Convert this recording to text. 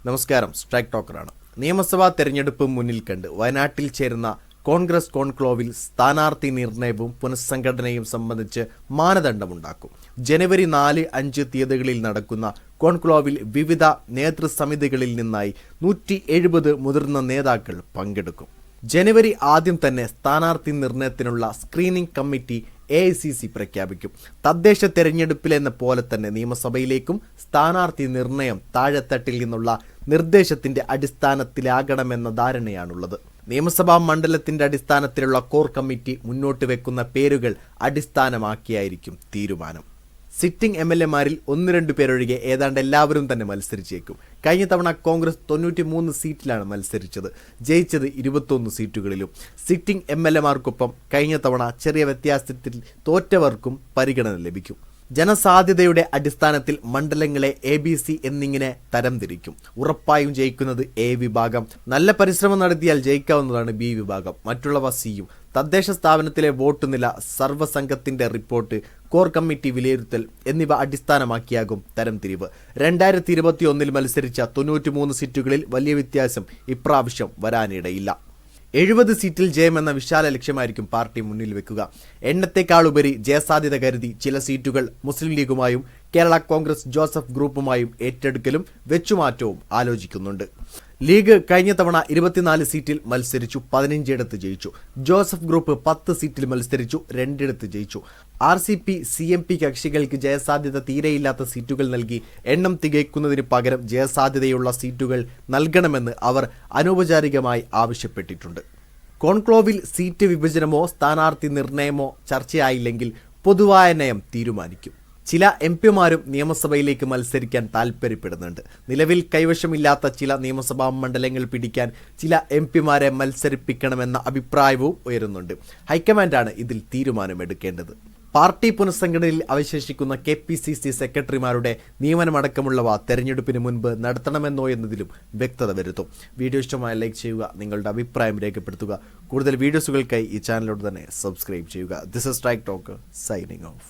നമസ്കാരം, സ്ട്രൈക്ക് ടോക്കറാണ്. നിയമസഭാ തെരഞ്ഞെടുപ്പ് മുന്നിൽ കണ്ട് വയനാട്ടിൽ ചേരുന്ന കോൺഗ്രസ് കോൺക്ലോവിൽ സ്ഥാനാർത്ഥി നിർണയവും പുനഃസംഘടനയും സംബന്ധിച്ച് മാനദണ്ഡമുണ്ടാക്കും. ജനുവരി 4-5 തീയതികളിൽ നടക്കുന്ന കോൺക്ലോവിൽ വിവിധ നേതൃസമിതികളിൽ നിന്നായി 170 മുതിർന്ന നേതാക്കൾ പങ്കെടുക്കും. ജനുവരി ആദ്യം തന്നെ സ്ഥാനാർത്ഥി നിർണയത്തിനുള്ള സ്ക്രീനിംഗ് കമ്മിറ്റി AICC പ്രഖ്യാപിക്കും. തദ്ദേശ തെരഞ്ഞെടുപ്പിലെന്ന പോലെ തന്നെ നിയമസഭയിലേക്കും സ്ഥാനാർത്ഥി നിർണയം താഴെത്തട്ടിൽ നിന്നുള്ള നിർദ്ദേശത്തിന്റെ അടിസ്ഥാനത്തിലാകണമെന്ന ധാരണയാണുള്ളത്. നിയമസഭാ മണ്ഡലത്തിന്റെ അടിസ്ഥാനത്തിലുള്ള കോർ കമ്മിറ്റി മുന്നോട്ട് വെക്കുന്ന പേരുകൾ അടിസ്ഥാനമാക്കിയായിരിക്കും തീരുമാനം. സിറ്റിംഗ് MLA-മാരിൽ 1-2 പേരൊഴികെ ഏതാണ്ട് എല്ലാവരും തന്നെ മത്സരിച്ചേക്കും. കഴിഞ്ഞ തവണ കോൺഗ്രസ് 93 സീറ്റിലാണ് മത്സരിച്ചത്. ജയിച്ചത് 21 സീറ്റുകളിലും. സിറ്റിംഗ് MLA-മാർക്കൊപ്പം കഴിഞ്ഞ തവണ ചെറിയ വ്യത്യാസത്തിൽ തോറ്റവർക്കും പരിഗണന ലഭിക്കും. ജനസാധ്യതയുടെ അടിസ്ഥാനത്തിൽ മണ്ഡലങ്ങളെ ABC എന്നിങ്ങനെ തരംതിരിക്കും. ഉറപ്പായും ജയിക്കുന്നത് A വിഭാഗം. നല്ല പരിശ്രമം നടത്തിയാൽ ജയിക്കാവുന്നതാണ് B വിഭാഗം. മറ്റുള്ളവ Cയും. തദ്ദേശ സ്ഥാപനത്തിലെ വോട്ട് നില, സർവ്വസംഘത്തിന്റെ റിപ്പോർട്ട്, കോർ കമ്മിറ്റി വിലയിരുത്തൽ എന്നിവ അടിസ്ഥാനമാക്കിയാകും തരംതിരിവ്. 2021 മത്സരിച്ച 93 സീറ്റുകളിൽ വലിയ വ്യത്യാസം ഇപ്രാവശ്യം വരാനിടയില്ല. 70 സീറ്റിൽ ജയമെന്ന വിശാല ലക്ഷ്യമായിരിക്കും പാർട്ടി മുന്നിൽ വെക്കുക. എണ്ണത്തെക്കാളുപരി ജയസാധ്യത കരുതി ചില സീറ്റുകൾ മുസ്ലിം ലീഗുമായും കേരള കോൺഗ്രസ് ജോസഫ് ഗ്രൂപ്പുമായും ഏറ്റെടുക്കലും വെച്ചുമാറ്റവും ആലോചിക്കുന്നുണ്ട്. ലീഗ് കഴിഞ്ഞ തവണ 24 സീറ്റിൽ മത്സരിച്ചു, 15 ഇടത്ത് ജയിച്ചു. ജോസഫ് ഗ്രൂപ്പ് 10 സീറ്റിൽ മത്സരിച്ചു, 2 ഇടത്ത് ജയിച്ചു. RCP CMP കക്ഷികൾക്ക് ജയസാധ്യത തീരെയില്ലാത്ത സീറ്റുകൾ നൽകി എണ്ണം തികയ്ക്കുന്നതിന് പകരം ജയസാധ്യതയുള്ള സീറ്റുകൾ നൽകണമെന്ന് അവർ അനൗപചാരികമായി ആവശ്യപ്പെട്ടിട്ടുണ്ട്. കോൺക്ലോവിൽ സീറ്റ് വിഭജനമോ സ്ഥാനാർത്ഥി നിർണയമോ ചർച്ചയായില്ലെങ്കിൽ പൊതുവായ നയം തീരുമാനിക്കും. ചില MP-മാരും നിയമസഭയിലേക്ക് മത്സരിക്കാൻ താൽപ്പര്യപ്പെടുന്നുണ്ട്. നിലവിൽ കൈവശമില്ലാത്ത ചില നിയമസഭാ മണ്ഡലങ്ങൾ പിടിക്കാൻ ചില MP-മാരെ മത്സരിപ്പിക്കണമെന്ന അഭിപ്രായവും ഉയരുന്നുണ്ട്. ഹൈക്കമാൻഡാണ് ഇതിൽ തീരുമാനമെടുക്കേണ്ടത്. പാർട്ടി പുനഃസംഘടനയിൽ അവശേഷിക്കുന്ന KPCC സെക്രട്ടറിമാരുടെ നിയമനമടക്കമുള്ളവ തെരഞ്ഞെടുപ്പിന് മുൻപ് നടത്തണമെന്നോ എന്നതിലും വ്യക്തത വരുത്തും. വീഡിയോ ഇഷ്ടമായ ലൈക്ക് ചെയ്യുക, നിങ്ങളുടെ അഭിപ്രായം രേഖപ്പെടുത്തുക. കൂടുതൽ വീഡിയോസുകൾക്കായി ഈ ചാനലിലോട് തന്നെ സബ്സ്ക്രൈബ് ചെയ്യുക. This is strike talker signing off.